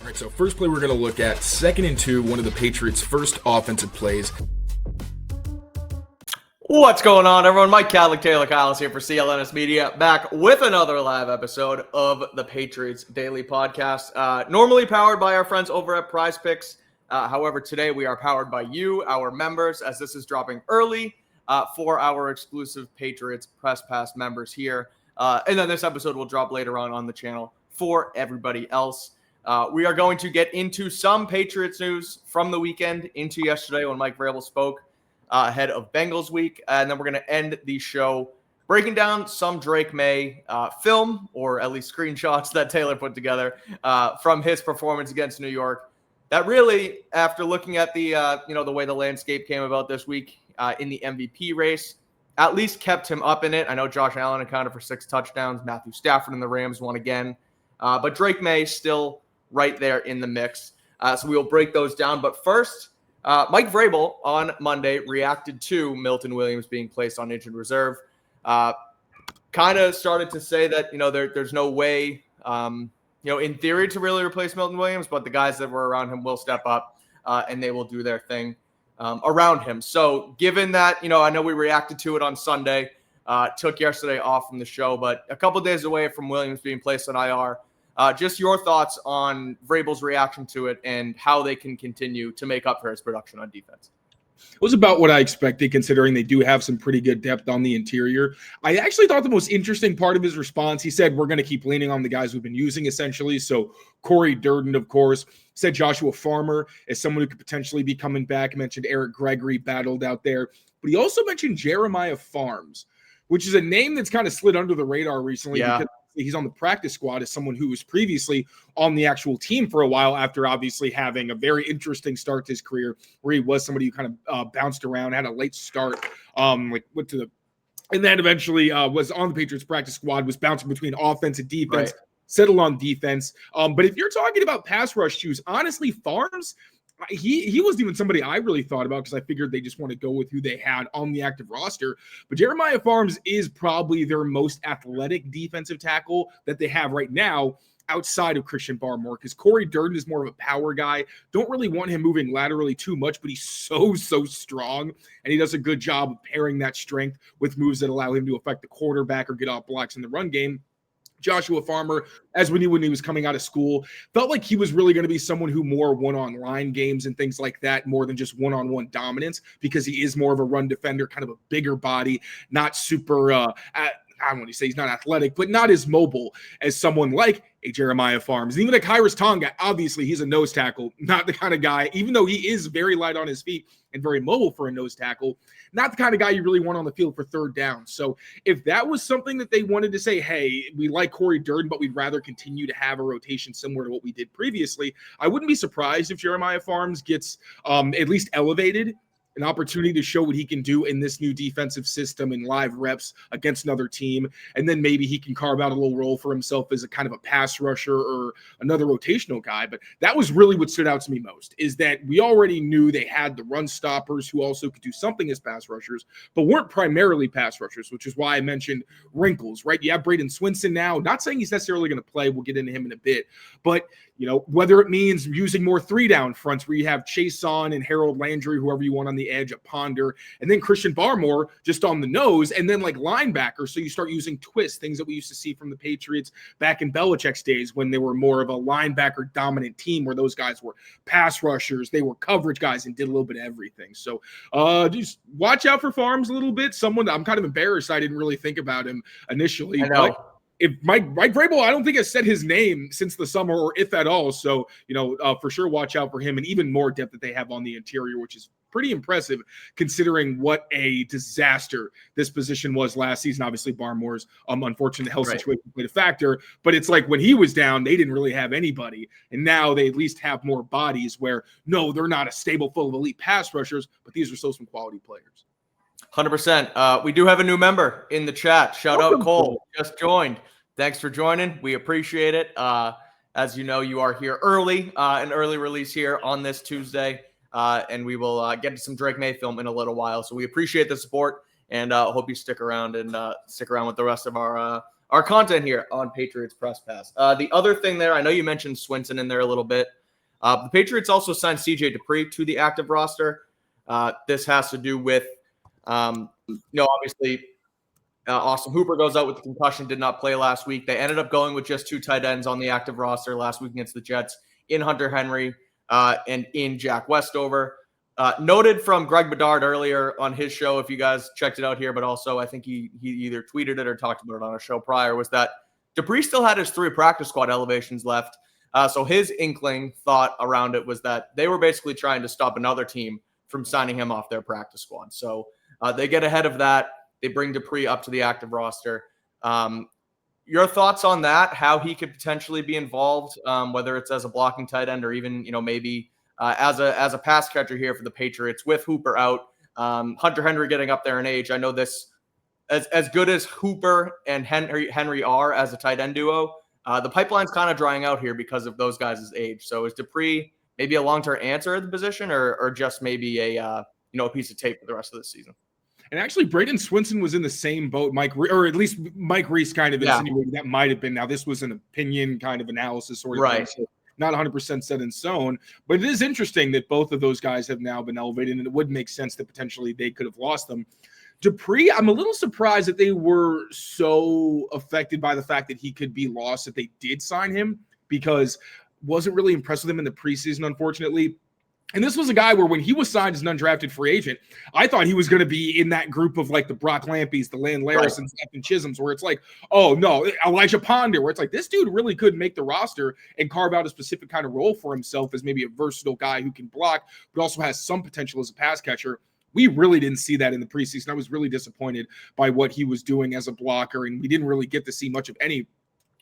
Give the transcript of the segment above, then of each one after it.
All right, so first play we're going to look at 2nd and 2, one of the Patriots' first offensive plays. What's going on, everyone? Mike Kadlick, Taylor Kyles here for CLNS Media, back with another live episode of the Patriots Daily Podcast. Normally powered by our friends over at Prize Picks. However, today we are powered by you, our members, as this is dropping early for our exclusive Patriots Press Pass members here. And then this episode will drop later on the channel for everybody else. We are going to get into some Patriots news from the weekend into yesterday when Mike Vrabel spoke ahead of Bengals week. And then we're going to end the show breaking down some Drake Maye film, or at least screenshots that Taylor put together from his performance against New York. That really, after looking at the the way the landscape came about this week in the MVP race, at least kept him up in it. I know Josh Allen accounted for 6 touchdowns. Matthew Stafford and the Rams won again. But Drake Maye still right there in the mix. So we will break those down. But first, Mike Vrabel on Monday reacted to Milton Williams being placed on injured reserve. Kind of started to say that, there's no way, in theory to really replace Milton Williams, but the guys that were around him will step up and they will do their thing around him. So given that, I know we reacted to it on Sunday, took yesterday off from the show, but a couple days away from Williams being placed on IR, just your thoughts on Vrabel's reaction to it and how they can continue to make up for his production on defense. It was about what I expected, considering they do have some pretty good depth on the interior. I actually thought the most interesting part of his response, he said, we're going to keep leaning on the guys we've been using, essentially. So Corey Durden, of course, said Joshua Farmer is someone who could potentially be coming back. He mentioned Eric Gregory battled out there. But he also mentioned Jeremiah Farms, which is a name that's kind of slid under the radar recently because he's on the practice squad as someone who was previously on the actual team for a while after obviously having a very interesting start to his career where he was somebody who kind of bounced around, had a late start, and then eventually was on the Patriots practice squad, was bouncing between offense and defense, settled on defense. But if you're talking about pass rush shoes, honestly, Farms, he wasn't even somebody I really thought about because I figured they just want to go with who they had on the active roster. But Jeremiah Farms is probably their most athletic defensive tackle that they have right now outside of Christian Barmore, because Corey Durden is more of a power guy. Don't really want him moving laterally too much, but he's so strong, and he does a good job of pairing that strength with moves that allow him to affect the quarterback or get off blocks in the run game. Joshua Farmer, as we knew when he was coming out of school, felt like he was really going to be someone who more won-on-line games and things like that, more than just one-on-one dominance, because he is more of a run defender, kind of a bigger body, not super, I don't want to say he's not athletic, but not as mobile as someone like a Jeremiah Farms. Even a Kairos Tonga, obviously he's a nose tackle, not the kind of guy, even though he is very light on his feet and very mobile for a nose tackle, not the kind of guy you really want on the field for third down. So if that was something that they wanted to say, hey, we like Corey Durden, but we'd rather continue to have a rotation similar to what we did previously, I wouldn't be surprised if Jeremiah Farms gets at least elevated, an opportunity to show what he can do in this new defensive system in live reps against another team. And then maybe he can carve out a little role for himself as a kind of a pass rusher or another rotational guy. But that was really what stood out to me most, is that we already knew they had the run stoppers who also could do something as pass rushers, but weren't primarily pass rushers, which is why I mentioned wrinkles, right? You have Braden Swinson now, not saying he's necessarily going to play. We'll get into him in a bit, but whether it means using more 3-down fronts where you have Chase On and Harold Landry, whoever you want on the edge, a Ponder, and then Christian Barmore just on the nose, and then like linebacker. So you start using twists, things that we used to see from the Patriots back in Belichick's days when they were more of a linebacker dominant team where those guys were pass rushers, they were coverage guys and did a little bit of everything. So just watch out for Farms a little bit. Someone I'm kind of embarrassed I didn't really think about him initially. But if Mike Vrabel, I don't think has said his name since the summer, or if at all. So, for sure, watch out for him, and even more depth that they have on the interior, which is pretty impressive considering what a disaster this position was last season. Obviously, Barmore's unfortunate health situation played a factor, but it's like when he was down, they didn't really have anybody, and now they at least have more bodies where, no, they're not a stable full of elite pass rushers, but these are still some quality players. 100%. We do have a new member in the chat. Shout out Cole, just joined. Thanks for joining. We appreciate it. As you know, you are here early, an early release here on this Tuesday, and we will get to some Drake Maye film in a little while. So we appreciate the support, and hope you stick around with the rest of our our content here on Patriots Press Pass. The other thing there, I know you mentioned Swinson in there a little bit. The Patriots also signed CJ Dupree to the active roster. This has to do with, obviously, Austin Hooper goes out with the concussion, did not play last week. They ended up going with just 2 tight ends on the active roster last week against the Jets, in Hunter Henry and in Jack Westover. Noted from Greg Bedard earlier on his show, if you guys checked it out here, but also I think he either tweeted it or talked about it on a show prior, was that Dupree still had his 3 practice squad elevations left. So his inkling thought around it was that they were basically trying to stop another team from signing him off their practice squad. So they get ahead of that. They bring Dupree up to the active roster. Your thoughts on that, how he could potentially be involved, whether it's as a blocking tight end or even, maybe as a pass catcher here for the Patriots with Hooper out, Hunter Henry getting up there in age. I know this, as good as Hooper and Henry are as a tight end duo, the pipeline's kind of drying out here because of those guys' age. So is Dupree maybe a long-term answer at the position, or just maybe a piece of tape for the rest of the season? And actually, Braden Swinson was in the same boat, or at least Mike Reese kind of insinuated that might have been. Now, this was an opinion kind of analysis sort of thing, so not 100% set in stone. But it is interesting that both of those guys have now been elevated, and it would make sense that potentially they could have lost them. Dupree, I'm a little surprised that they were so affected by the fact that he could be lost that they did sign him, because wasn't really impressed with him in the preseason, unfortunately. And this was a guy where when he was signed as an undrafted free agent, I thought he was going to be in that group of like the Brock Lampies, the Lan Larisons, and Chisholms, where it's like, oh no, Elijah Ponder, where it's like this dude really could make the roster and carve out a specific kind of role for himself as maybe a versatile guy who can block, but also has some potential as a pass catcher. We really didn't see that in the preseason. I was really disappointed by what he was doing as a blocker, and we didn't really get to see much of any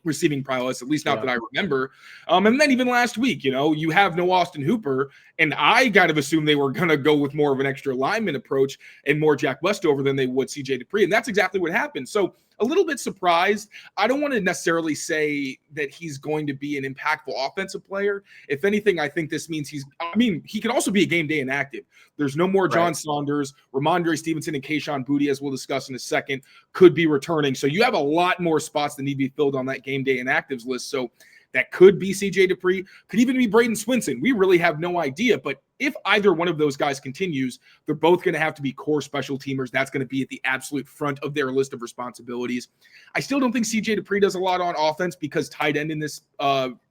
receiving prowess, at least not that I remember. And then even last week, you have no Austin Hooper, and I kind of assumed they were going to go with more of an extra lineman approach and more Jack Westover than they would CJ Dupree, and that's exactly what happened. So a little bit surprised. I don't want to necessarily say that he's going to be an impactful offensive player. If anything, I think this means he can also be a game day inactive. There's no more John Saunders. Ramondre Stevenson and Kayshon Boutte, as we'll discuss in a second, could be returning. So you have a lot more spots that need to be filled on that game day inactives list. So that could be CJ Dupree, could even be Braden Swinson. We really have no idea. But if either one of those guys continues, they're both going to have to be core special teamers. That's going to be at the absolute front of their list of responsibilities. I still don't think CJ Dupree does a lot on offense because tight end in this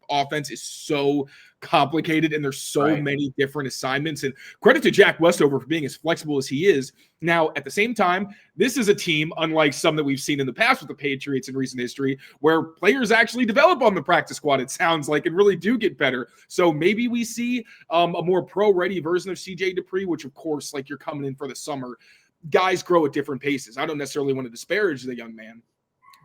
offense is so complicated and there's so many different assignments. And credit to Jack Westover for being as flexible as he is. Now, at the same time, this is a team, unlike some that we've seen in the past with the Patriots in recent history, where players actually develop on the practice squad, it sounds like, and really do get better. So maybe we see a more pro-ready version of CJ Dupree, which, of course, like you're coming in for the summer, guys grow at different paces. I don't necessarily want to disparage the young man.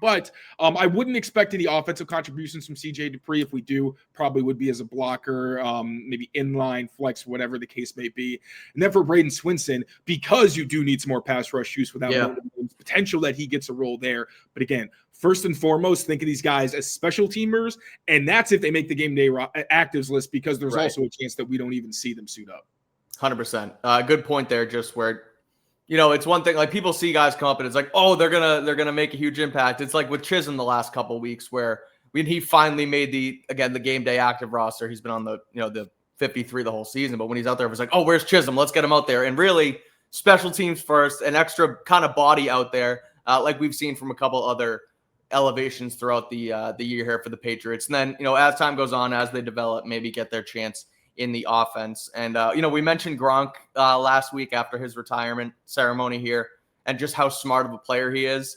But I wouldn't expect any offensive contributions from CJ Dupree. If we do, probably would be as a blocker, maybe inline, flex, whatever the case may be. And then for Braden Swinson, because you do need some more pass rush use without potential that he gets a role there. But again, first and foremost, think of these guys as special teamers, and that's if they make the game day actives list, because there's also a chance that we don't even see them suit up. 100%. Good point there, just where it's one thing, like people see guys come up and it's like, oh, they're gonna make a huge impact. It's like with Chisholm the last couple of weeks, where when he finally made the game day active roster, he's been on the 53 the whole season. But when he's out there, it was like, oh, where's Chisholm? Let's get him out there. And really, special teams first, an extra kind of body out there, like we've seen from a couple other elevations throughout the year here for the Patriots. And then as time goes on, as they develop, maybe get their chance in the offense. And, we mentioned Gronk last week after his retirement ceremony here and just how smart of a player he is.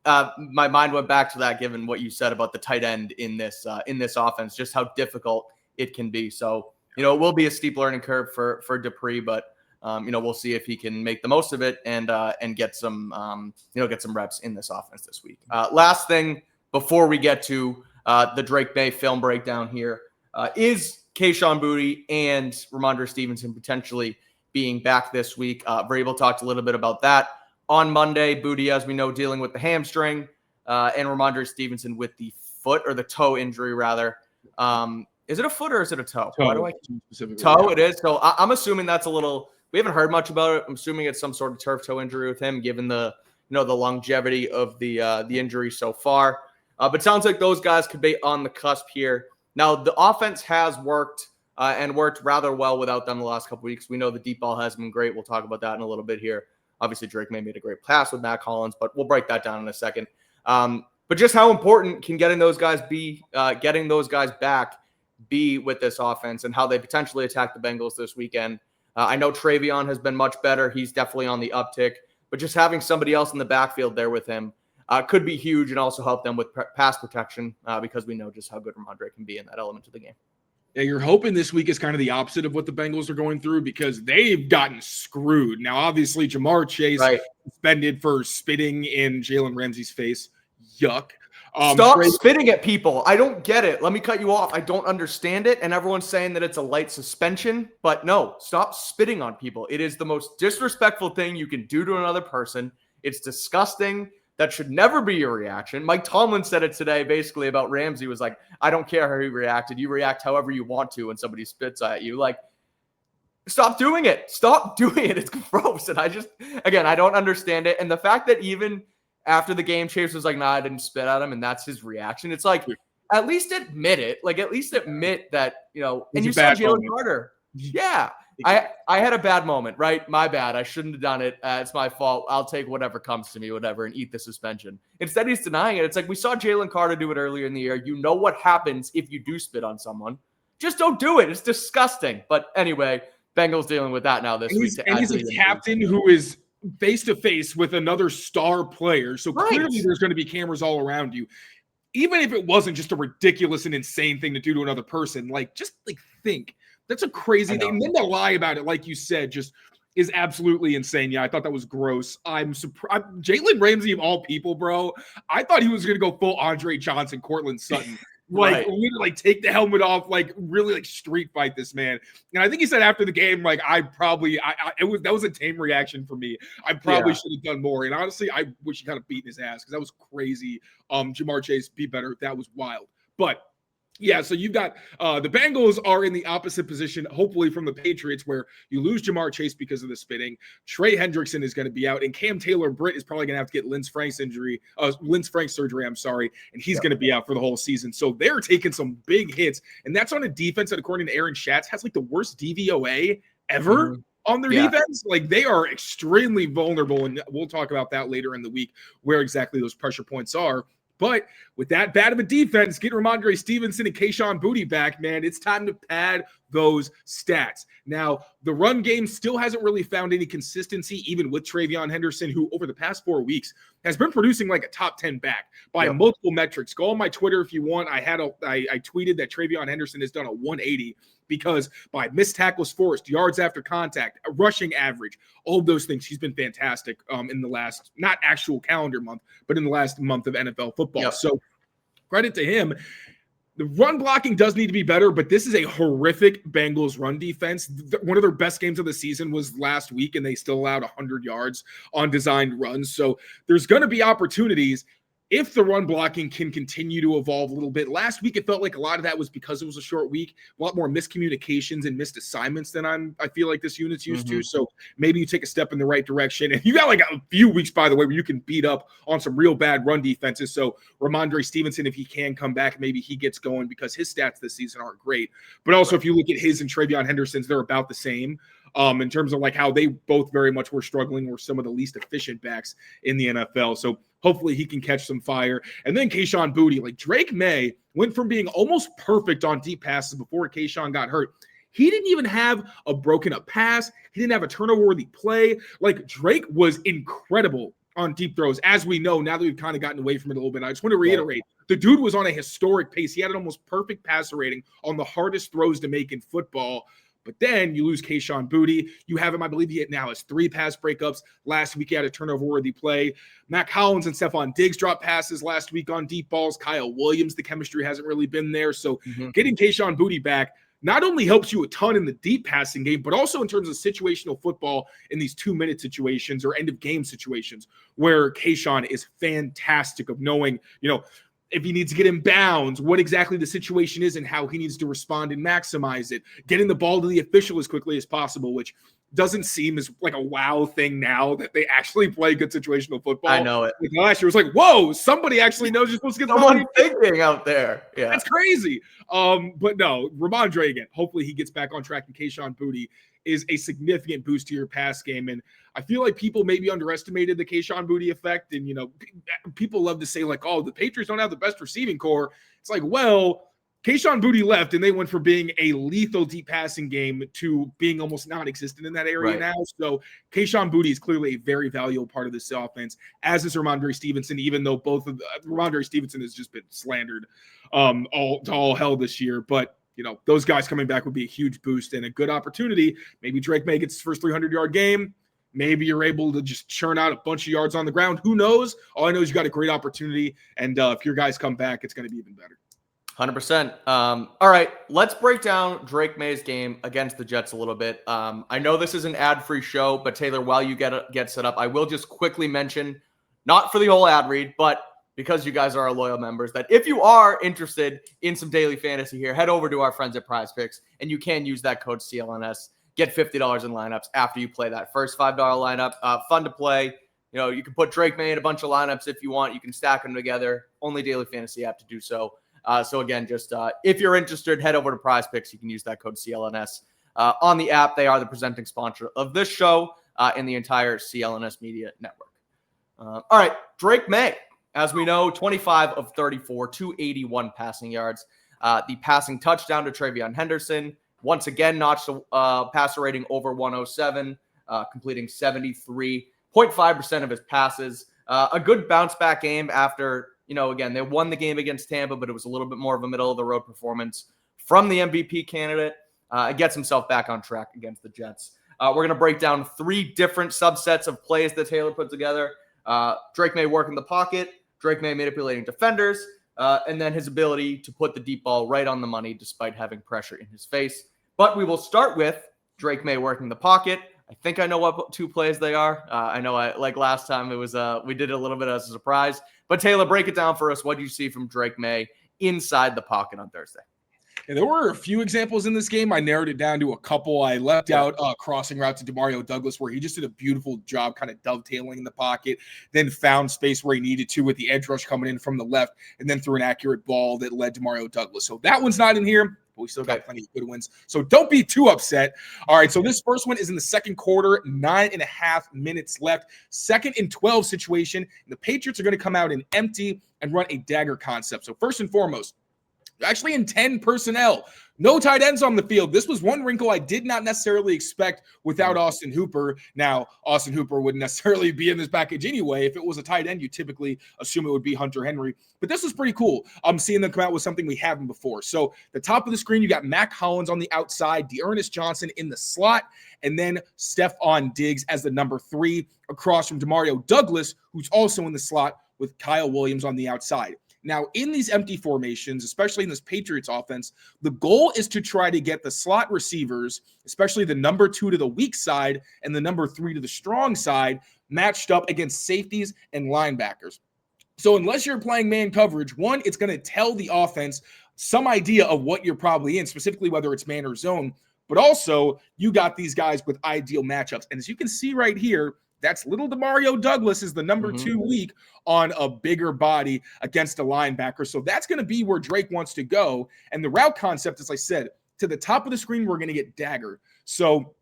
My mind went back to that, given what you said about the tight end in this offense, just how difficult it can be. So, it will be a steep learning curve for Dupree, but, we'll see if he can make the most of it and get some reps in this offense this week. Last thing before we get to the Drake Maye film breakdown here is Kayshon Boutte and Ramondre Stevenson potentially being back this week. Vrabel talked a little bit about that on Monday. Boutte, as we know, dealing with the hamstring, and Ramondre Stevenson with the foot or the toe injury, rather. Is it a foot or is it a toe? Toe. Why do I toe? Yeah. It is. So I'm assuming that's a little. We haven't heard much about it. I'm assuming it's some sort of turf toe injury with him, given the the longevity of the injury so far. But sounds like those guys could be on the cusp here. Now, the offense has worked and worked rather well without them the last couple weeks. We know the deep ball has been great. We'll talk about that in a little bit here. Obviously, Drake Maye made a great pass with Matt Collins, but we'll break that down in a second. But just how important can getting those guys back be with this offense and how they potentially attack the Bengals this weekend? I know Travion has been much better. He's definitely on the uptick, but just having somebody else in the backfield there with him could be huge and also help them with pass protection because we know just how good Ramondre can be in that element of the game. Yeah, you're hoping this week is kind of the opposite of what the Bengals are going through because they've gotten screwed. Now, obviously, Jamar Chase suspended for spitting in Jalen Ramsey's face. Yuck. Stop spitting at people. I don't get it. Let me cut you off. I don't understand it. And everyone's saying that it's a light suspension. But no, stop spitting on people. It is the most disrespectful thing you can do to another person. It's disgusting. That should never be your reaction. Mike Tomlin said it today basically about Ramsey was like, I don't care how he reacted. You react however you want to when somebody spits at you. Like, stop doing it. Stop doing it. It's gross. And I don't understand it. And the fact that even after the game, Chase was like, nah, I didn't spit at him. And that's his reaction. It's like, at least admit it. Like, at least admit that, and you saw Jalen Carter. Yeah. I had a bad moment, right? My bad. I shouldn't have done it. It's my fault. I'll take whatever comes to me, whatever, and eat the suspension. Instead, he's denying it. It's like we saw Jalen Carter do it earlier in the year. You know what happens if you do spit on someone. Just don't do it. It's disgusting. But anyway, Bengals dealing with that now this week. And he's a captain who is face-to-face with another star player. So clearly there's going to be cameras all around you. Even if it wasn't just a ridiculous and insane thing to do to another person, just think. That's a crazy thing. And then to lie about it, like you said, just is absolutely insane. Yeah, I thought that was gross. I'm surprised. Jalen Ramsey, of all people, bro, I thought he was going to go full Andre Johnson, Cortland Sutton. Literally take the helmet off, really street fight this man. And I think he said after the game, that was a tame reaction for me. I probably should have done more. And honestly, I wish he kind of beat his ass because that was crazy. Jamar Chase, be better. That was wild. But yeah, so you've got the Bengals are in the opposite position, hopefully from the Patriots, where you lose Jamar Chase because of the spitting. Trey Hendrickson is going to be out, and Cam Taylor-Britt is probably going to have to get Linz Frank surgery, and he's going to be out for the whole season. So they're taking some big hits, and that's on a defense that, according to Aaron Schatz, has the worst DVOA ever. On their defense, they are extremely vulnerable, and we'll talk about that later in the week, where exactly those pressure points are. But with that bad of a defense, get Ramondre Stevenson and Kayshon Boutte back, man, it's time to pad those stats. Now, the run game still hasn't really found any consistency, even with Travion Henderson, who over the past 4 weeks has been producing a top 10 back by multiple metrics. Go on my Twitter if you want. I tweeted that Travion Henderson has done a 180 because by missed tackles forced, yards after contact, rushing average, all of those things, he's been fantastic in the last, not actual calendar month, but in the last month of NFL football. So credit to him. The run blocking does need to be better, but this is a horrific Bengals run defense. One of their best games of the season was last week, and they still allowed 100 yards on designed runs. So there's going to be opportunities if the run blocking can continue to evolve a little bit. Last week, it felt like a lot of that was because it was a short week, a lot more miscommunications and missed assignments than I feel like this unit's used to. So maybe you take a step in the right direction. And you got a few weeks, by the way, where you can beat up on some real bad run defenses. So Ramondre Stevenson, if he can come back, maybe he gets going because his stats this season aren't great. But also if you look at his and Travion Henderson's, they're about the same. In terms of how they both very much were struggling, were some of the least efficient backs in the NFL. So hopefully he can catch some fire. And then Kayshon Boutte, Drake Maye went from being almost perfect on deep passes before Kayshon got hurt. He didn't even have a broken up pass. He didn't have a turnover worthy play. Drake was incredible on deep throws, as we know, now that we've kind of gotten away from it a little bit. I just want to reiterate, the dude was on a historic pace. He had an almost perfect passer rating on the hardest throws to make in football. But then you lose Kayshon Boutte. You have him, I believe he now has 3 pass breakups. Last week he had a turnover-worthy play. Matt Collins and Stephon Diggs dropped passes last week on deep balls. Kyle Williams, the chemistry hasn't really been there. So getting Kayshon Boutte back not only helps you a ton in the deep passing game, but also in terms of situational football in these 2-minute situations or end-of-game situations where Kayshon is fantastic of knowing, if he needs to get in bounds, what exactly the situation is and how he needs to respond and maximize it, getting the ball to the official as quickly as possible, which doesn't seem as like a wow thing now that they actually play good situational football. I know it. Like last year was like, whoa, somebody actually knows you're supposed to get someone thinking out there. Yeah, that's crazy. But no, Ramondre again. Hopefully he gets back on track, and Kayshon Boutte is a significant boost to your pass game. And I feel like people maybe underestimated the Kayshon Boutte effect. And people love to say like, oh, the Patriots don't have the best receiving core. It's like, well, Kayshon Boutte left, and they went from being a lethal deep passing game to being almost non-existent in that area now. So Kayshon Boutte is clearly a very valuable part of this offense, as is Ramondre Stevenson, even though both of Ramondre Stevenson has just been slandered all hell this year. But those guys coming back would be a huge boost and a good opportunity. Maybe Drake Maye gets his first 300-yard game. Maybe you're able to just churn out a bunch of yards on the ground. Who knows? All I know is you got a great opportunity, and if your guys come back, it's going to be even better. 100%. All right, let's break down Drake Maye's game against the Jets a little bit. I know this is an ad-free show, but Taylor, while you get set up, I will just quickly mention, not for the whole ad read, but because you guys are our loyal members, that if you are interested in some daily fantasy here, head over to our friends at Prize Picks, and you can use that code CLNS. Get $50 in lineups after you play that first $5 lineup. Fun to play. You can put Drake Maye in a bunch of lineups if you want. You can stack them together. Only daily fantasy app to do so. So again, just if you're interested, head over to Prize Picks. You can use that code CLNS on the app. They are the presenting sponsor of this show and the entire CLNS Media Network. All right, Drake Maye. As we know, 25 of 34, 281 passing yards. The passing touchdown to Travion Henderson. Once again, notched a passer rating over 107, completing 73.5% of his passes. A good bounce back game after, again, they won the game against Tampa, but it was a little bit more of a middle of the road performance from the MVP candidate. It gets himself back on track against the Jets. We're going to break down 3 different subsets of plays that Taylor put together. Drake Maye working the pocket, Drake Maye manipulating defenders, and then his ability to put the deep ball right on the money despite having pressure in his face. But we will start with Drake Maye working the pocket. I think I know what 2 plays they are. I know like last time it was we did it a little bit as a surprise. But Taylor, break it down for us. What do you see from Drake Maye inside the pocket on Thursday? Yeah, there were a few examples in this game. I narrowed it down to a couple. I left out crossing route to Demario Douglas, where he just did a beautiful job kind of dovetailing in the pocket, then found space where he needed to with the edge rush coming in from the left, and then threw an accurate ball that led Demario Douglas. So that one's not in here. But we still got plenty of good ones. So don't be too upset. All right, so this first one is in the second quarter, 9.5 minutes left. 2nd and 12 situation. And the Patriots are going to come out in empty and run a dagger concept. So first and foremost, actually in 10 personnel. No tight ends on the field. This was one wrinkle I did not necessarily expect without Austin Hooper. Now, Austin Hooper wouldn't necessarily be in this package anyway. If it was a tight end, you typically assume it would be Hunter Henry. But this was pretty cool. I'm seeing them come out with something we haven't before. So the top of the screen, you got Mac Hollins on the outside, Dearness Johnson in the slot, and then Stephon Diggs as the number 3 across from Demario Douglas, who's also in the slot with Kyle Williams on the outside. Now, in these empty formations, especially in this Patriots offense, the goal is to try to get the slot receivers, especially the number 2 to the weak side and the number 3 to the strong side, matched up against safeties and linebackers. So unless you're playing man coverage, one, it's going to tell the offense some idea of what you're probably in, specifically whether it's man or zone, but also you got these guys with ideal matchups. And as you can see right here, that's little Demario Douglas is the number 2 weak on a bigger body against a linebacker. So that's going to be where Drake wants to go. And the route concept, as I said, to the top of the screen, we're going to get dagger. So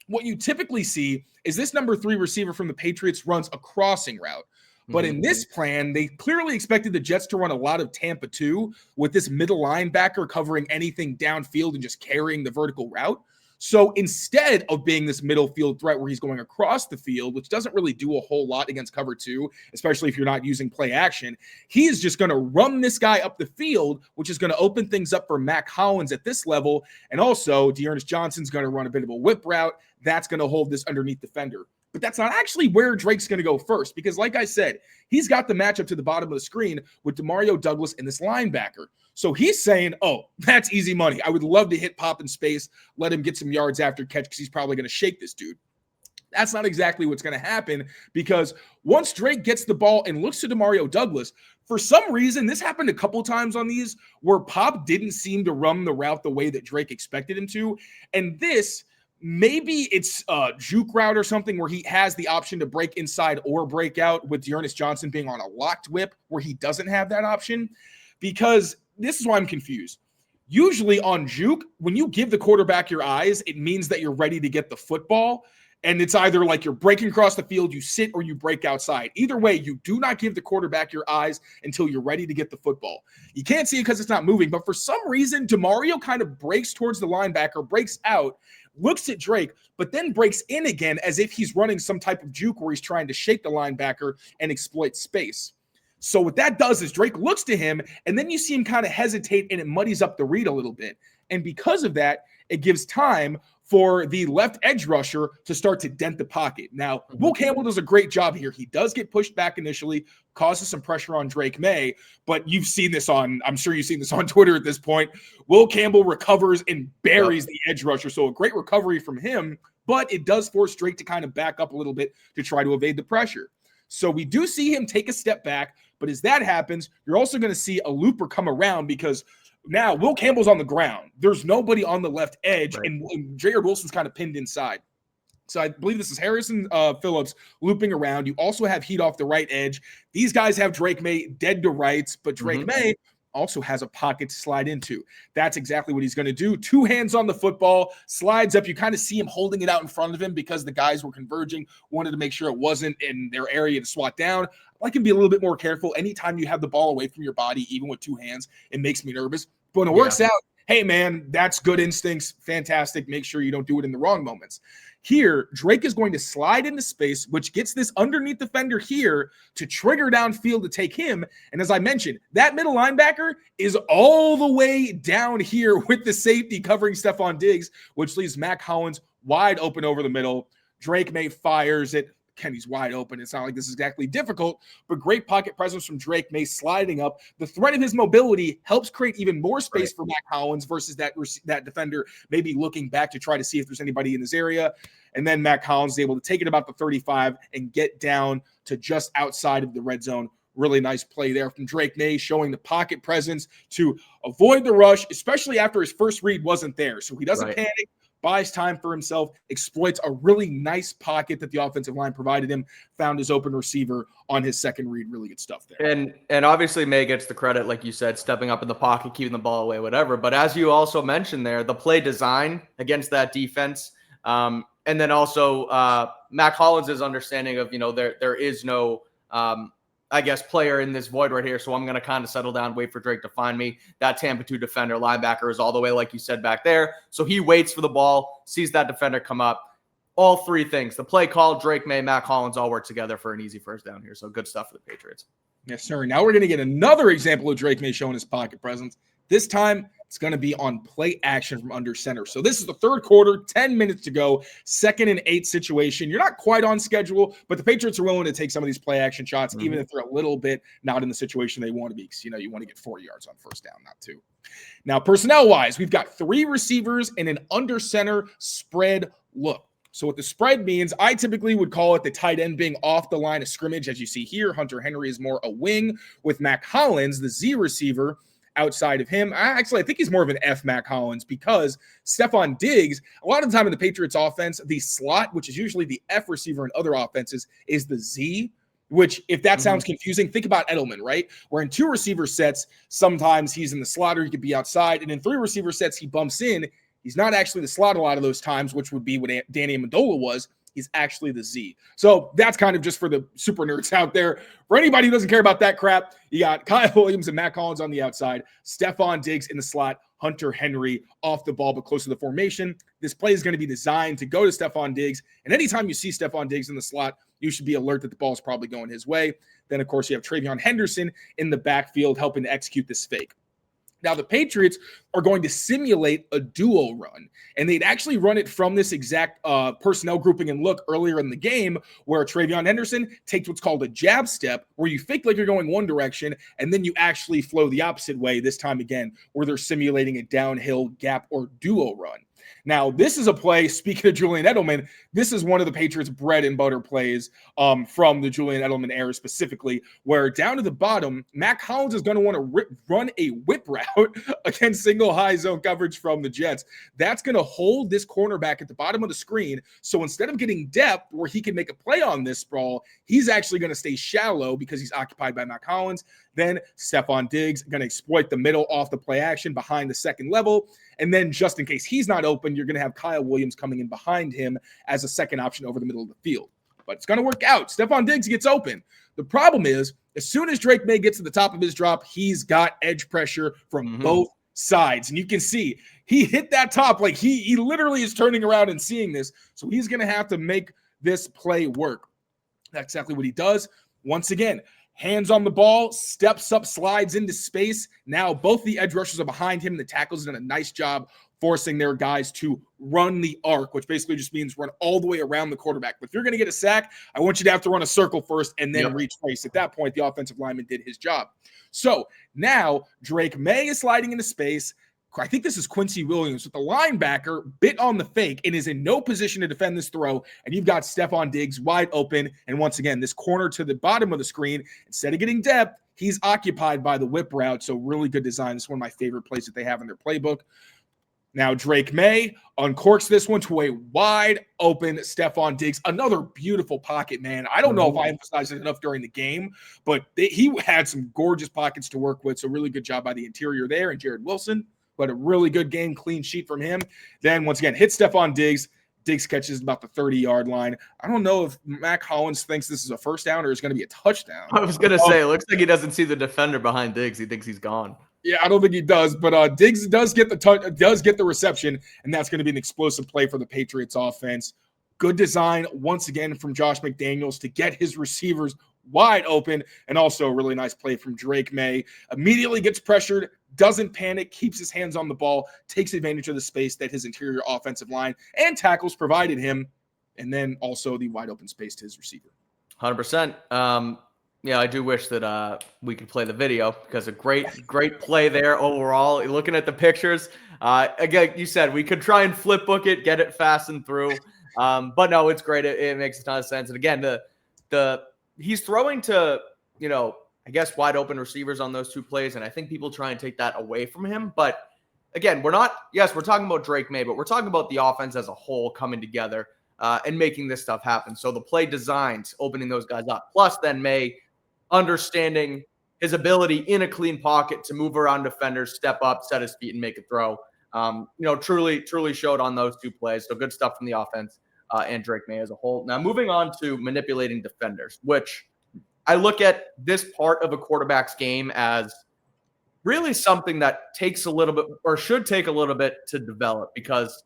what you typically see is this number 3 receiver from the Patriots runs a crossing route. But in this plan, they clearly expected the Jets to run a lot of Tampa 2 with this middle linebacker covering anything downfield and just carrying the vertical route. So instead of being this middle field threat where he's going across the field, which doesn't really do a whole lot against cover 2, especially if you're not using play action, he is just going to run this guy up the field, which is going to open things up for Mac Hollins at this level. And also, Dearness Johnson's going to run a bit of a whip route. That's going to hold this underneath defender. But that's not actually where Drake's going to go first, because like I said, he's got the matchup to the bottom of the screen with Demario Douglas and this linebacker. So he's saying, oh, that's easy money. I would love to hit Pop in space, let him get some yards after catch because he's probably going to shake this dude. That's not exactly what's going to happen, because once Drake gets the ball and looks to Demario Douglas, For some reason, this happened a couple times on these where Pop didn't seem to run the route the way that Drake expected him to. And this, maybe it's a juke route or something where he has the option to break inside or break out, with Dearness Johnson being on a locked whip where he doesn't have that option. Because this is why I'm confused. Usually on juke, when you give the quarterback your eyes, it means that you're ready to get the football. And it's either like you're breaking across the field, you sit, or you break outside. Either way, you do not give the quarterback your eyes until you're ready to get the football. You can't see it because it's not moving, but for some reason, DeMario kind of breaks towards the linebacker, breaks out, looks at Drake, but then breaks in again as if he's running some type of juke where he's trying to shake the linebacker and exploit space. So what that does is Drake looks to him, and then you see him kind of hesitate, and it muddies up the read a little bit. And because of that, it gives time for the left edge rusher to start to dent the pocket. Now, Will Campbell does a great job here. He does get pushed back initially, causes some pressure on Drake Maye, but you've seen this I'm sure you've seen this on Twitter at this point. Will Campbell recovers and buries the edge rusher. So a great recovery from him, but it does force Drake to kind of back up a little bit to try to evade the pressure. So we do see him take a step back, but as that happens, you're also going to see a looper come around because now Will Campbell's on the ground. There's nobody on the left edge, and Jared Wilson's kind of pinned inside. So I believe this is Harrison Phillips looping around. You also have Heat off the right edge. These guys have Drake Maye dead to rights, but Drake Maye also has a pocket to slide into. That's exactly what he's going to do. 2 hands on the football, slides up. You kind of see him holding it out in front of him because the guys were converging, wanted to make sure it wasn't in their area to swat down. I can be a little bit more careful. Anytime you have the ball away from your body, even with 2 hands, it makes me nervous. But when it works out, hey, man, that's good instincts. Fantastic. Make sure you don't do it in the wrong moments. Here, Drake is going to slide into space, which gets this underneath defender here to trigger downfield to take him. And as I mentioned, that middle linebacker is all the way down here with the safety covering Stephon Diggs, which leaves Mac Hollins wide open over the middle. Drake Maye fires it. Kenny's wide open. It's not like this is exactly difficult, but great pocket presence from Drake Maye sliding up. The threat of his mobility helps create even more space for Mac Hollins versus that defender maybe looking back to try to see if there's anybody in this area. And then Mac Hollins is able to take it about the 35 and get down to just outside of the red zone. Really nice play there from Drake Maye, showing the pocket presence to avoid the rush, especially after his first read wasn't there. So he doesn't panic, buys time for himself, exploits a really nice pocket that the offensive line provided him, found his open receiver on his second read. Really good stuff there. And obviously Maye gets the credit, like you said, stepping up in the pocket, keeping the ball away, whatever. But as you also mentioned there, the play design against that defense, and then also Mac Hollins' understanding of, there is no player in this void right here. So I'm going to kind of settle down, wait for Drake to find me. That Tampa 2 defender linebacker is all the way, like you said, back there. So he waits for the ball, sees that defender come up. All 3 things, the play call, Drake Maye, Mac Hollins all work together for an easy first down here. So good stuff for the Patriots. Yes, sir. Now we're going to get another example of Drake Maye showing his pocket presence. This time, it's going to be on play action from under center. So this is the third quarter, 10 minutes to go, 2nd and 8 situation. You're not quite on schedule, but the Patriots are willing to take some of these play action shots, even if they're a little bit not in the situation they want to be, because, you want to get 4 yards on first down, not 2. Now, personnel-wise, we've got 3 receivers and an under center spread look. So what the spread means, I typically would call it the tight end being off the line of scrimmage. As you see here, Hunter Henry is more a wing with Mac Hollins, the Z receiver, outside of him. I think he's more of an F Mac Hollins because Stephon Diggs, a lot of the time in the Patriots offense, the slot, which is usually the F receiver in other offenses, is the Z, which if that sounds confusing, think about Edelman, right? Where in 2 receiver sets, sometimes he's in the slot or he could be outside. And in 3 receiver sets, he bumps in. He's not actually the slot a lot of those times, which would be what Danny Amendola was. He's actually the Z. So that's kind of just for the super nerds out there. For anybody who doesn't care about that crap, you got Kyle Williams and Mac Hollins on the outside, Stephon Diggs in the slot, Hunter Henry off the ball but close to the formation. This play is going to be designed to go to Stephon Diggs, and anytime you see Stephon Diggs in the slot, you should be alert that the ball is probably going his way. Then, of course, you have Travion Henderson in the backfield helping to execute this fake. Now, the Patriots are going to simulate a duo run, and they'd actually run it from this exact personnel grouping and look earlier in the game where Travion Henderson takes what's called a jab step, where you fake like you're going one direction, and then you actually flow the opposite way, this time again, where they're simulating a downhill gap or duo run. Now, this is a play, speaking of Julian Edelman, this is one of the Patriots' bread and butter plays from the Julian Edelman era specifically, where down to the bottom, Matt Collins is going to want to run a whip route against single high zone coverage from the Jets. That's going to hold this cornerback at the bottom of the screen. So instead of getting depth where he can make a play on this sprawl, he's actually going to stay shallow because he's occupied by Matt Collins. Then Stephon Diggs going to exploit the middle off the play action behind the second level. And then just in case he's not open, you're going to have Kyle Williams coming in behind him as a second option over the middle of the field. But it's going to work out. Stephon Diggs gets open. The problem is, as soon as Drake Maye gets to the top of his drop, he's got edge pressure from both sides. And you can see he hit that top. Like he literally is turning around and seeing this. So he's going to have to make this play work. That's exactly what he does. Once again, hands on the ball, steps up, slides into space. Now both the edge rushers are behind him. The tackles done a nice job forcing their guys to run the arc, which basically just means run all the way around the quarterback. But if you're going to get a sack, I want you to have to run a circle first and then retrace. At that point, the offensive lineman did his job. So now Drake Maye is sliding into space. I think this is Quincy Williams with the linebacker bit on the fake and is in no position to defend this throw. And you've got Stephon Diggs wide open. And once again, this corner to the bottom of the screen, instead of getting depth, he's occupied by the whip route. So really good design. It's one of my favorite plays that they have in their playbook. Now Drake Maye uncorks this one to a wide open Stephon Diggs. Another beautiful pocket, man. I don't know if I emphasized it enough during the game, but he had some gorgeous pockets to work with. So really good job by the interior there and Jared Wilson. But a really good game, clean sheet from him. Then once again, hit Stephon Diggs. Diggs catches about the 30-yard line. I don't know if Matt Collins thinks this is a first down or it's going to be a touchdown. I was going to say, it looks like he doesn't see the defender behind Diggs. He thinks he's gone. Yeah, I don't think he does, but Diggs does get the reception, and that's going to be an explosive play for the Patriots offense. Good design once again from Josh McDaniels to get his receivers wide open, and also a really nice play from Drake Maye. Immediately gets pressured, doesn't panic, keeps his hands on the ball, takes advantage of the space that his interior offensive line and tackles provided him, and then also the wide open space to his receiver. 100%. Yeah, I do wish that we could play the video because a great play there overall. Looking at the pictures, again, you said we could try and flip book it, get it fast and through. But no, it's great. It makes a ton of sense. And again, he's throwing to, I guess wide open receivers on those two plays. And I think people try and take that away from him. But again, we're talking about Drake Maye, but we're talking about the offense as a whole coming together and making this stuff happen. So the play designs, opening those guys up, plus then Maye understanding his ability in a clean pocket to move around defenders, step up, set his feet, and make a throw. Truly showed on those two plays. So good stuff from the offense and Drake Maye as a whole. Now moving on to manipulating defenders, which I look at this part of a quarterback's game as really something that takes a little bit or should take a little bit to develop, because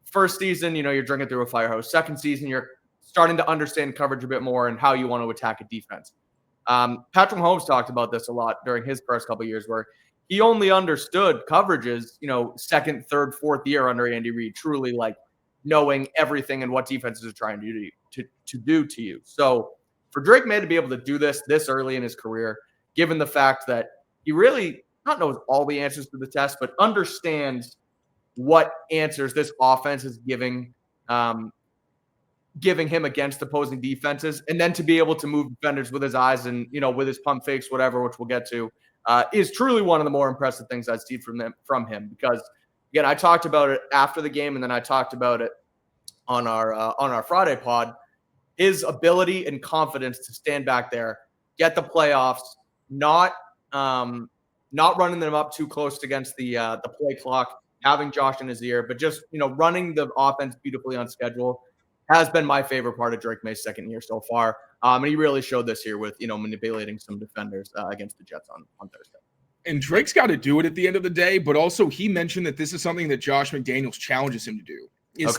first season, you're drinking through a fire hose. Second season, you're starting to understand coverage a bit more and how you want to attack a defense. Patrick Mahomes talked about this a lot during his first couple of years, where he only understood coverages, second, third, fourth year under Andy Reid, truly like knowing everything and what defenses are trying to do to you. So for Drake Maye to be able to do this early in his career, given the fact that he really not knows all the answers to the test, but understands what answers this offense is giving him against opposing defenses, and then to be able to move defenders with his eyes and, with his pump fakes, whatever, which we'll get to, is truly one of the more impressive things I've seen from him. Because again, I talked about it after the game, and then I talked about it on our Friday pod. His ability and confidence to stand back there, get the playoffs, not running them up too close against the play clock, having Josh in his ear, but just running the offense beautifully on schedule, has been my favorite part of Drake Maye's second year so far. And he really showed this here with, manipulating some defenders against the Jets on Thursday. And Drake's got to do it at the end of the day, but also he mentioned that this is something that Josh McDaniels challenges him to do, is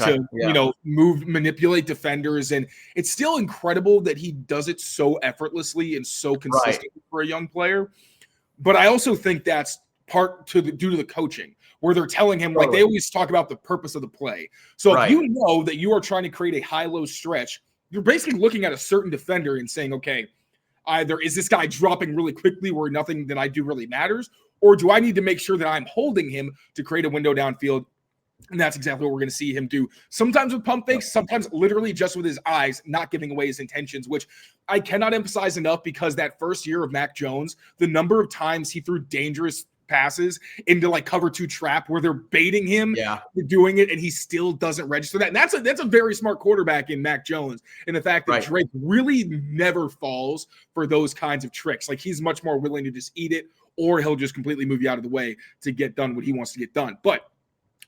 manipulate defenders. And it's still incredible that he does it so effortlessly and so consistently for a young player. But I also think that's due to the coaching, where they're telling him, like they always talk about the purpose of the play. So if you know that you are trying to create a high-low stretch, you're basically looking at a certain defender and saying, okay, either is this guy dropping really quickly where nothing that I do really matters, or do I need to make sure that I'm holding him to create a window downfield And that's exactly what we're going to see him do. Sometimes with pump fakes, sometimes literally just with his eyes, not giving away his intentions, which I cannot emphasize enough, because that first year of Mac Jones, the number of times he threw dangerous passes into like cover 2 trap where they're baiting him doing it, and he still doesn't register that. And that's a very smart quarterback in Mac Jones. And the fact that Drake really never falls for those kinds of tricks. Like, he's much more willing to just eat it, or he'll just completely move you out of the way to get done what he wants to get done. But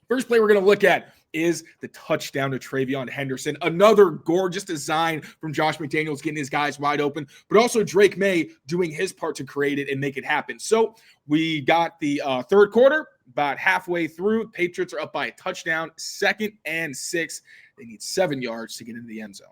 first play we're going to look at is the touchdown to Travion Henderson. Another gorgeous design from Josh McDaniels, getting his guys wide open, but also Drake Maye doing his part to create it and make it happen. So we got the third quarter, about halfway through. Patriots are up by a touchdown, 2nd and 6. They need 7 yards to get into the end zone.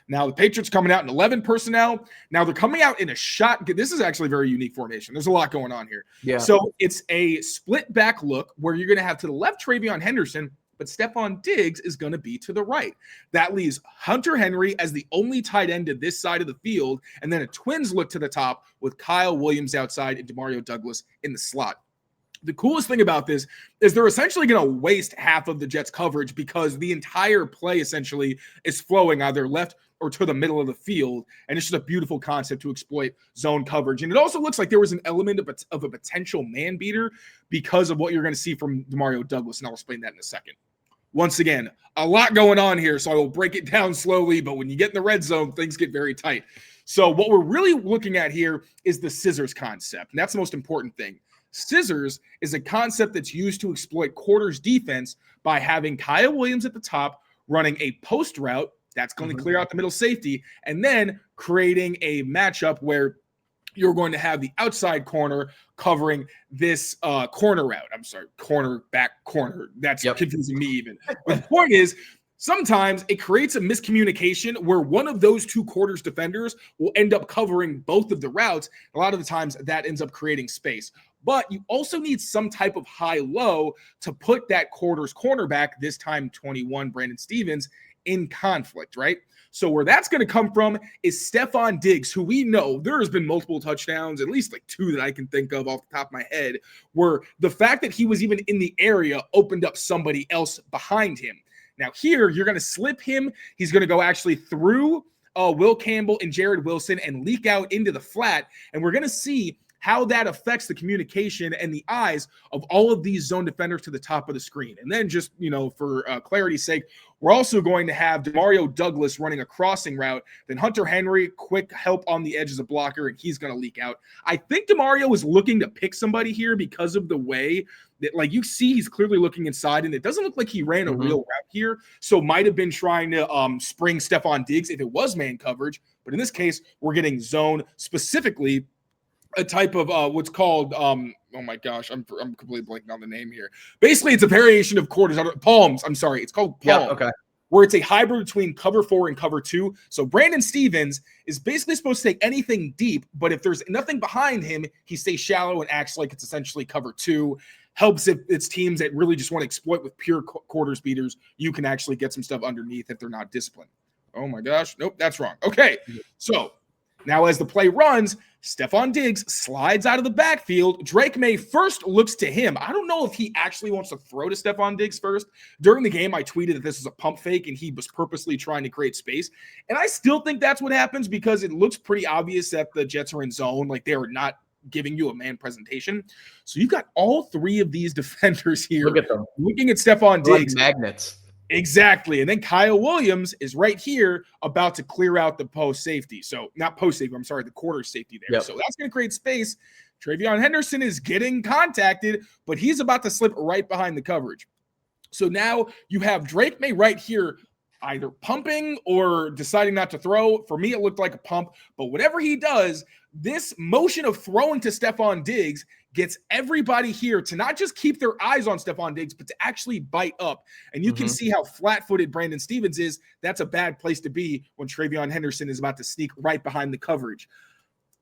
Now, the Patriots coming out in 11 personnel. Now, they're coming out in a shot. This is actually a very unique formation. There's a lot going on here. Yeah. So it's a split back look where you're going to have to the left Travion Henderson, but Stephon Diggs is going to be to the right. That leaves Hunter Henry as the only tight end to this side of the field, and then a twins look to the top with Kyle Williams outside and Demario Douglas in the slot. The coolest thing about this is they're essentially going to waste half of the Jets' coverage, because the entire play essentially is flowing either left or to the middle of the field, and it's just a beautiful concept to exploit zone coverage. And it also looks like there was an element of a potential man beater because of what you're going to see from Demario Douglas, and I'll explain that in a second. Once again, a lot going on here, so I will break it down slowly, but when you get in the red zone, things get very tight. So what we're really looking at here is the scissors concept, and that's the most important thing. Scissors is a concept that's used to exploit quarters defense by having Kyle Williams at the top running a post route that's going to clear out the middle safety, and then creating a matchup where you're going to have the outside corner covering this corner route. I'm sorry, cornerback corner. That's confusing me even. But the point is, sometimes it creates a miscommunication where one of those two quarters defenders will end up covering both of the routes. A lot of the times that ends up creating space. But you also need some type of high-low to put that quarter's cornerback, this time 21, Brandon Stephens, in conflict, right? So where that's going to come from is Stephon Diggs, who we know there has been multiple touchdowns, at least like 2 that I can think of off the top of my head, where the fact that he was even in the area opened up somebody else behind him. Now here, you're going to slip him. He's going to go actually through Will Campbell and Jared Wilson and leak out into the flat, and we're going to see how that affects the communication and the eyes of all of these zone defenders to the top of the screen. And then just, for clarity's sake, we're also going to have Demario Douglas running a crossing route, then Hunter Henry, quick help on the edge as a blocker, and he's going to leak out. I think Demario is looking to pick somebody here because of the way that, like, you see he's clearly looking inside, and it doesn't look like he ran a real route here, so might have been trying to spring Stephon Diggs if it was man coverage. But in this case, we're getting zone, specifically a type of what's called oh my gosh, I'm completely blanking on the name here. Basically, it's a variation of quarters, palms. I'm sorry, it's called palm. Yeah, okay. Where it's a hybrid between cover 4 and cover 2. So Brandon Stephens is basically supposed to take anything deep, but if there's nothing behind him, he stays shallow and acts like it's essentially cover 2. Helps if it's teams that really just want to exploit with pure quarters beaters. You can actually get some stuff underneath if they're not disciplined. Oh my gosh, nope, that's wrong. Okay, so now as the play runs, Stephon Diggs slides out of the backfield. Drake Maye first looks to him. I don't know if he actually wants to throw to Stephon Diggs first. During the game, I tweeted that this is a pump fake and he was purposely trying to create space. And I still think that's what happens because it looks pretty obvious that the Jets are in zone. Like, they are not giving you a man presentation. So you've got all 3 of these defenders here. Look at them. Looking at Stephon Diggs. Like magnets. Exactly. And then Kyle Williams is right here about to clear out the post safety. So not post safety, I'm sorry, the quarter safety there. Yep. So that's going to create space. Travion Henderson is getting contacted, but he's about to slip right behind the coverage. So now you have Drake Maye right here, either pumping or deciding not to throw. For me, it looked like a pump, but whatever he does, this motion of throwing to Stephon Diggs gets everybody here to not just keep their eyes on Stephon Diggs, but to actually bite up. And you can see how flat-footed Brandon Stephens is. That's a bad place to be when Travion Henderson is about to sneak right behind the coverage.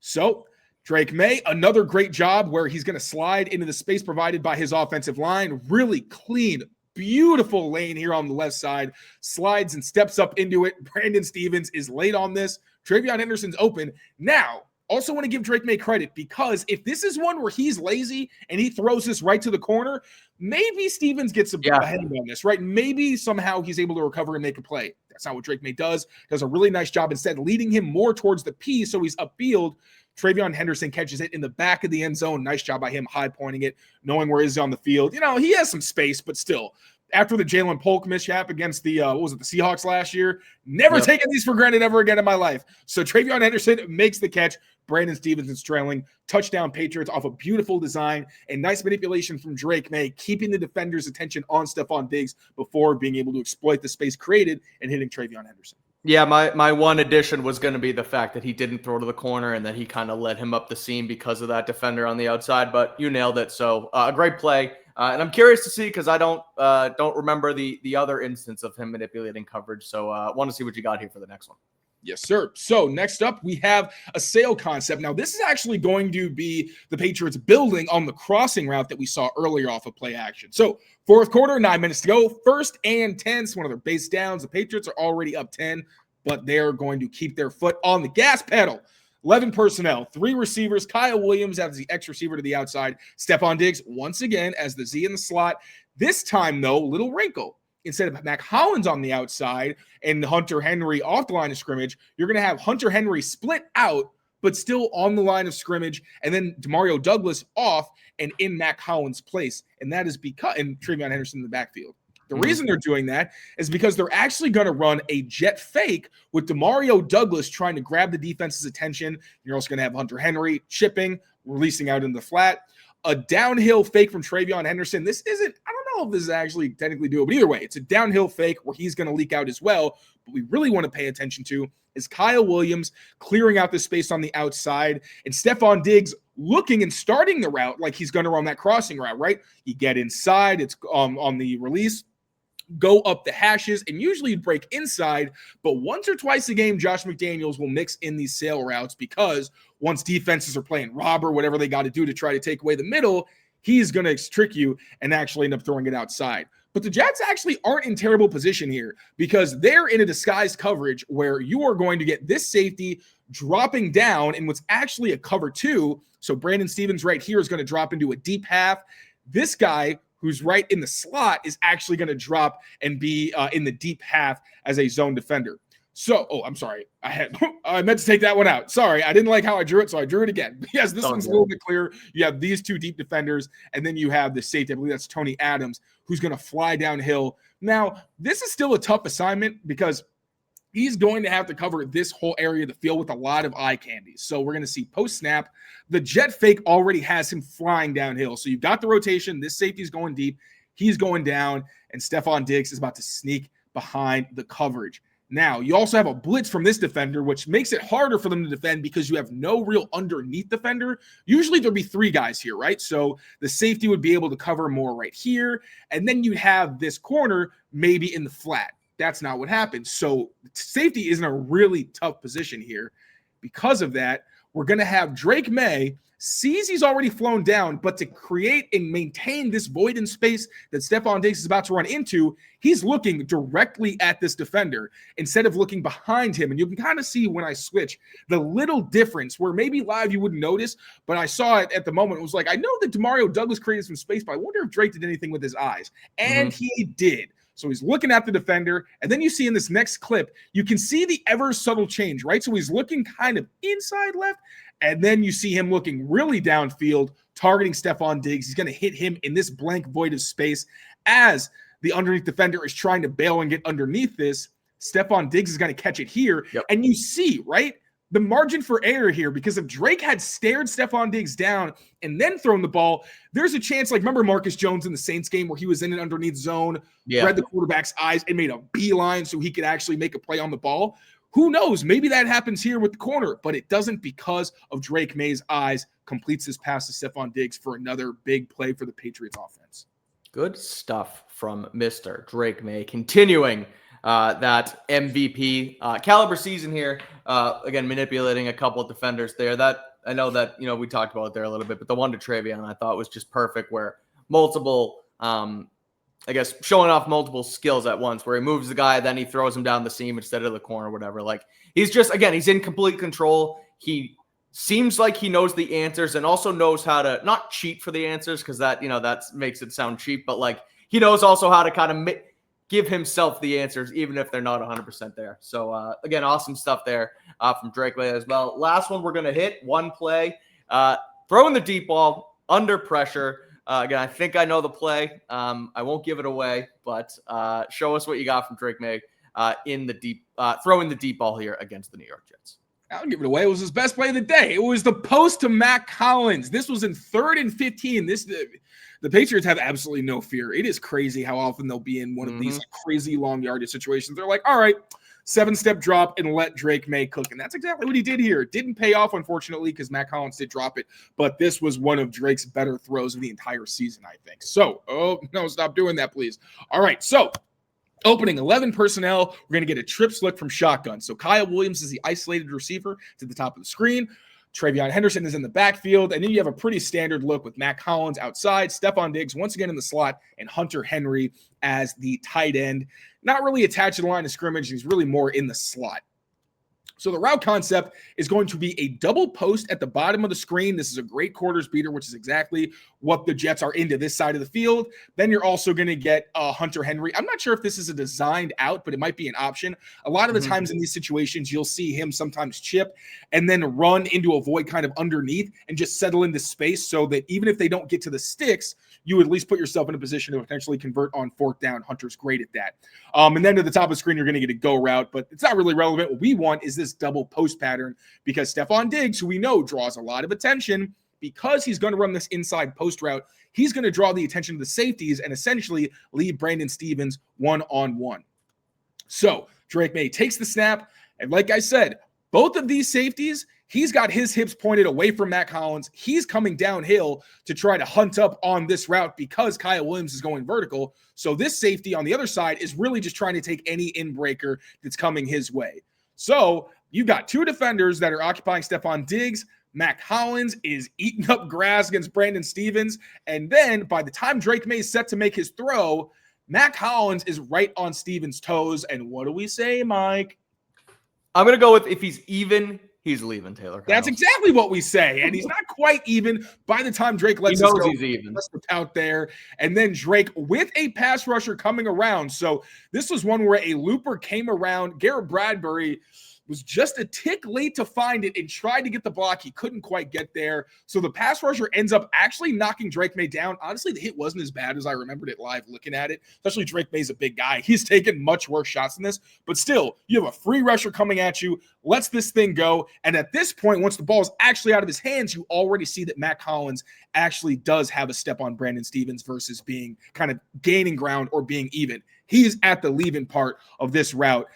So Drake Maye, another great job where he's going to slide into the space provided by his offensive line. Really clean, beautiful lane here on the left side. Slides and steps up into it. Brandon Stephens is late on this. Travion Henderson's open. Now, also want to give Drake Maye credit, because if this is one where he's lazy and he throws this right to the corner, maybe Stevens gets a hand on this, right? Maybe somehow he's able to recover and make a play. That's not what Drake Maye does. Does a really nice job instead leading him more towards the P, so he's upfield. Travion Henderson catches it in the back of the end zone. Nice job by him high pointing it, knowing where he's on the field. You know, he has some space, but still, after the Jalen Polk mishap against the, the Seahawks last year, never taken these for granted ever again in my life. So Travion Henderson makes the catch. Brandon Stevenson's trailing. Touchdown Patriots off a beautiful design and nice manipulation from Drake Maye, keeping the defender's attention on Stephon Diggs before being able to exploit the space created and hitting Travion Henderson. Yeah, my one addition was going to be the fact that he didn't throw to the corner and that he kind of led him up the seam because of that defender on the outside, but you nailed it. So a great play. And I'm curious to see, because I don't remember the other instance of him manipulating coverage. So want to see what you got here for the next one. Yes, sir. So next up, we have a sail concept. Now, this is actually going to be the Patriots building on the crossing route that we saw earlier off of play action. So fourth quarter, 9 minutes to go. 1st and 10. It's one of their base downs. The Patriots are already up 10, but they're going to keep their foot on the gas pedal. 11 personnel, 3 receivers. Kyle Williams as the X receiver to the outside. Stephon Diggs once again as the Z in the slot. This time, though, little wrinkle. Instead of Mac Hollins on the outside and Hunter Henry off the line of scrimmage, you're going to have Hunter Henry split out, but still on the line of scrimmage, and then Demario Douglas off and in Mac Hollins' place. And that is because, and Travion Henderson in the backfield. The reason they're doing that is because they're actually going to run a jet fake with Demario Douglas trying to grab the defense's attention. You're also going to have Hunter Henry chipping, releasing out in the flat. A downhill fake from Travion Henderson. This isn't, I don't know if this is actually technically doable, but either way, it's a downhill fake where he's going to leak out as well. But we really want to pay attention to is Kyle Williams clearing out the space on the outside and Stephon Diggs looking and starting the route like he's going to run that crossing route, right? You get inside, it's on the release, go up the hashes, and usually you'd break inside, but once or twice a game, Josh McDaniels will mix in these sail routes because once defenses are playing rob or whatever they got to do to try to take away the middle, he's going to trick you and actually end up throwing it outside. But the Jets actually aren't in terrible position here because they're in a disguised coverage where you are going to get this safety dropping down in what's actually a cover 2. So Brandon Stevens right here is going to drop into a deep half. This guy who's right in the slot is actually going to drop and be in the deep half as a zone defender. So, I'm sorry. I meant to take that one out. Sorry, I didn't like how I drew it, so I drew it again. Yes, this one's a little bit clearer. You have these 2 deep defenders, and then you have the safety. I believe that's Tony Adams, who's going to fly downhill. Now, this is still a tough assignment because he's going to have to cover this whole area of the field with a lot of eye candy. So we're going to see post-snap. The jet fake already has him flying downhill. So you've got the rotation. This safety's going deep. He's going down, and Stephon Diggs is about to sneak behind the coverage. Now, you also have a blitz from this defender, which makes it harder for them to defend because you have no real underneath defender. Usually there'd be 3 guys here, right? So the safety would be able to cover more right here. And then you have this corner maybe in the flat. That's not what happens. So safety is in a really tough position here. Because of that, we're going to have Drake Maye sees he's already flown down, but to create and maintain this void in space that Stephon Diggs is about to run into, he's looking directly at this defender instead of looking behind him. And you can kind of see when I switch the little difference where maybe live you wouldn't notice, but I saw it at the moment. It was like, I know that Demario Douglas created some space, but I wonder if Drake did anything with his eyes. And he did. So he's looking at the defender, and then you see in this next clip, you can see the ever subtle change, right? So he's looking kind of inside left, and then you see him looking really downfield, targeting Stephon Diggs. He's going to hit him in this blank void of space as the underneath defender is trying to bail and get underneath this. Stephon Diggs is going to catch it here, and you see, right, the margin for error here, because if Drake had stared Stephon Diggs down and then thrown the ball, there's a chance, like remember Marcus Jones in the Saints game where he was in an underneath zone, read the quarterback's eyes and made a beeline so he could actually make a play on the ball. Who knows? Maybe that happens here with the corner, but it doesn't because of Drake Maye's eyes. Completes his pass to Stephon Diggs for another big play for the Patriots offense. Good stuff from Mr. Drake Maye. Continuing that MVP caliber season here. Again, manipulating a couple of defenders there. That I know that, you know, we talked about it there a little bit, but the one to Travion I thought was just perfect, where multiple, I guess, showing off multiple skills at once, where he moves the guy, then he throws him down the seam instead of the corner, whatever. Like, he's just, again, he's in complete control. He seems like he knows the answers and also knows how to not cheat for the answers, because that, that makes it sound cheap, but like he knows also how to kind of give himself the answers, even if they're not 100% there. So again, awesome stuff there from Drake Maye as well. Last one we're going to hit, one play, throwing the deep ball under pressure. Again, I think I know the play. I won't give it away, but show us what you got from Drake Maye in the deep, throwing the deep ball here against the New York Jets. I'll give it away. It was his best play of the day. It was the post to Mac Collins. This was in 3rd and 15. The Patriots have absolutely no fear. It is crazy how often they'll be in one of these crazy long yardage situations. They're like, all right, 7-step drop and let Drake Maye cook. And that's exactly what he did here. It didn't pay off, unfortunately, because Mac Collins did drop it. But this was one of Drake's better throws of the entire season, I think. So, oh, no, stop doing that, please. All right, so opening 11 personnel, we're going to get a trip slick from shotgun. So Kyle Williams is the isolated receiver to the top of the screen. Travion Henderson is in the backfield. And then you have a pretty standard look with Mac Collins outside, Stephon Diggs once again in the slot, and Hunter Henry as the tight end. Not really attached to the line of scrimmage. He's really more in the slot. So the route concept is going to be a double post at the bottom of the screen. This is a great quarters beater, which is exactly what the Jets are into this side of the field. Then you're also going to get Hunter Henry. I'm not sure if this is a designed out, but it might be an option. A lot of the times in these situations, you'll see him sometimes chip and then run into a void kind of underneath and just settle into space so that even if they don't get to the sticks, you at least put yourself in a position to potentially convert on 4th down. Hunter's great at that. And then to the top of the screen, you're going to get a go route, but it's not really relevant. What we want is this double post pattern because Stephon Diggs, who we know draws a lot of attention, because he's going to run this inside post route, he's going to draw the attention of the safeties and essentially leave Brandon Stephens one-on-one. So Drake Maye takes the snap, and like I said, both of these safeties, he's got his hips pointed away from Mac Collins. He's coming downhill to try to hunt up on this route because Kyle Williams is going vertical. So this safety on the other side is really just trying to take any in-breaker that's coming his way. So you've got 2 defenders that are occupying Stephon Diggs. Mac Collins is eating up grass against Brandon Stephens. And then by the time Drake Maye is set to make his throw, Mac Collins is right on Stephens' toes. And what do we say, Mike? I'm going to go with if he's even, he's leaving Taylor. That's exactly what we say. And he's not quite even by the time Drake lets us go. He's even out there. And then Drake with a pass rusher coming around. So this was one where a looper came around. Garrett Bradbury was just a tick late to find it and tried to get the block. He couldn't quite get there. So the pass rusher ends up actually knocking Drake Maye down. Honestly, the hit wasn't as bad as I remembered it live looking at it, especially Drake Maye's a big guy. He's taken much worse shots than this, but still, you have a free rusher coming at you, lets this thing go. And at this point, once the ball is actually out of his hands, you already see that Mac Collins actually does have a step on Brandon Stephens versus being kind of gaining ground or being even. He's at the leaving part of this route.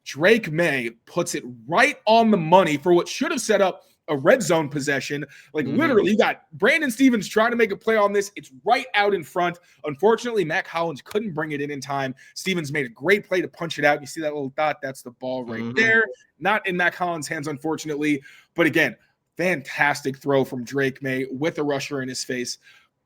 Drake Maye puts it right on the money for what should have set up a red zone possession. Literally, you got Brandon Stephens trying to make a play on this. It's right out in front. Unfortunately, Mac Collins couldn't bring it in time. Stephens made a great play to punch it out. You see that little dot? That's the ball right there. Not in Mac Collins' hands, unfortunately. But again, fantastic throw from Drake Maye with a rusher in his face.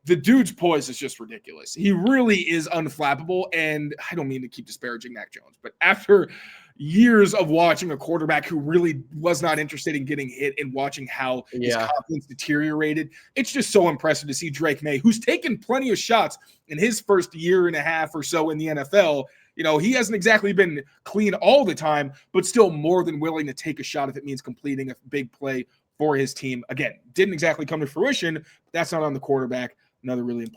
The dude's poise is just ridiculous. He really is unflappable, and I don't mean to keep disparaging Mac Jones, but after years of watching a quarterback who really was not interested in getting hit and watching how his confidence deteriorated, it's just so impressive to see Drake Maye, who's taken plenty of shots in his first year and a half or so in the NFL. You know, he hasn't exactly been clean all the time, but still more than willing to take a shot if it means completing a big play for his team. Again, didn't exactly come to fruition, but that's not on the quarterback. Another really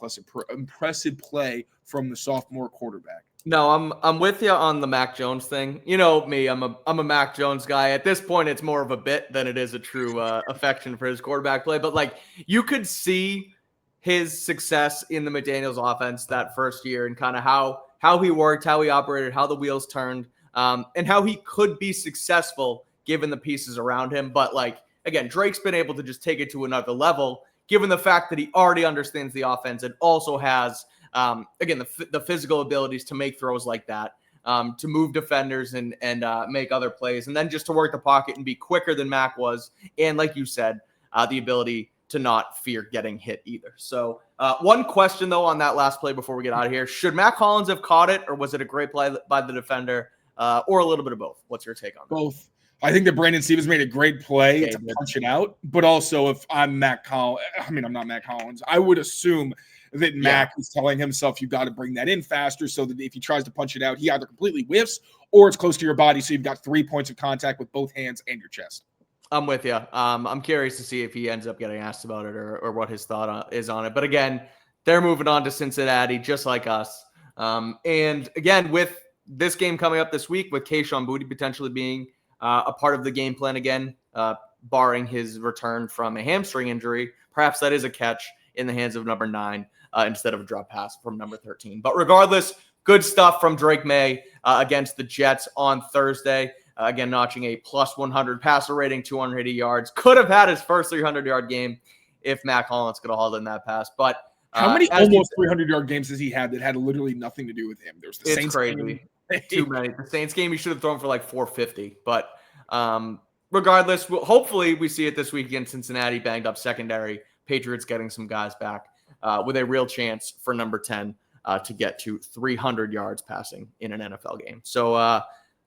impressive play from the sophomore quarterback. No, I'm with you on the Mac Jones thing. You know me, I'm a Mac Jones guy. At this point, it's more of a bit than it is a true affection for his quarterback play. But like, you could see his success in the McDaniels offense that first year and kind of how he worked, how he operated, how the wheels turned, and how he could be successful given the pieces around him. But like, again, Drake's been able to just take it to another level, given the fact that he already understands the offense and also has, again, the physical abilities to make throws like that, to move defenders and make other plays, and then just to work the pocket and be quicker than Mac was. And like you said, the ability to not fear getting hit either. So one question, though, on that last play before we get out of here. Should Mac Collins have caught it, or was it a great play by the defender, or a little bit of both? What's your take on that? Both. I think that Brandon Stevens made a great play Yeah, to punch it out. But also, if I'm Matt Collins, I'm not Matt Collins. I would assume that Mac is telling himself you got to bring that in faster so that if he tries to punch it out, he either completely whiffs or it's close to your body. So you've got 3 points of contact with both hands and your chest. I'm with you. I'm curious to see if he ends up getting asked about it or what his thought is on it. But again, they're moving on to Cincinnati just like us. And again, with this game coming up this week, with Kayshon Boutte potentially being a part of the game plan again, barring his return from a hamstring injury, perhaps that is a catch in the hands of number 9 instead of a drop pass from number 13. But regardless, good stuff from Drake Maye against the Jets on Thursday. Again, notching a plus 100 passer rating, 280 yards. Could have had his first 300-yard game if Matt Collins could have hauled in that pass. But how many almost 300-yard games has he had that had literally nothing to do with him? There's the it's Saints crazy. game. Too many. The Saints game, he should have thrown for like 450. But regardless, hopefully we see it this week against Cincinnati, banged up secondary. Patriots getting some guys back with a real chance for number 10 to get to 300 yards passing in an NFL game. So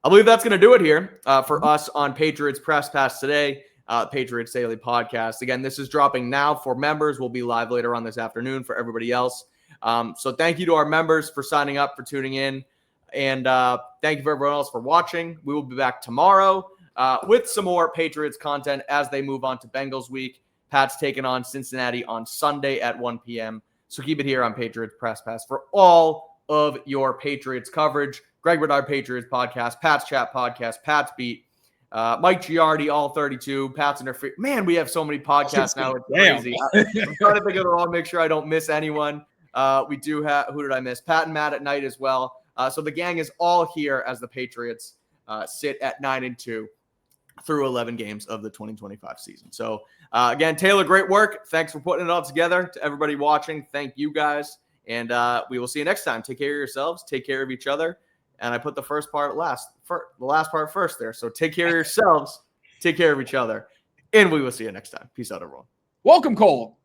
I believe that's going to do it here for us on Patriots Press Pass today, Patriots Daily Podcast. Again, this is dropping now for members. We'll be live later on this afternoon for everybody else. So thank you to our members for signing up, for tuning in. And thank you for everyone else for watching. We will be back tomorrow with some more Patriots content as they move on to Bengals week. Pat's taking on Cincinnati on Sunday at 1 p.m. So keep it here on Patriots Press Pass for all of your Patriots coverage. Greg Bedard Patriots Podcast, Pat's Chat Podcast, Pat's Beat, Mike Giardi, All 32, Pat's Interference. Man, we have so many podcasts now. It's crazy. I'm trying to think of it all, make sure I don't miss anyone. We do have, who did I miss? Pat and Matt at night as well. So the gang is all here as the Patriots sit at 9-2 through 11 games of the 2025 season. So again, Taylor, great work. Thanks for putting it all together. To everybody watching, thank you guys. And we will see you next time. Take care of yourselves. Take care of each other. And I put the first part last, the last part first there. So take care of yourselves. Take care of each other. And we will see you next time. Peace out, everyone. Welcome, Cole.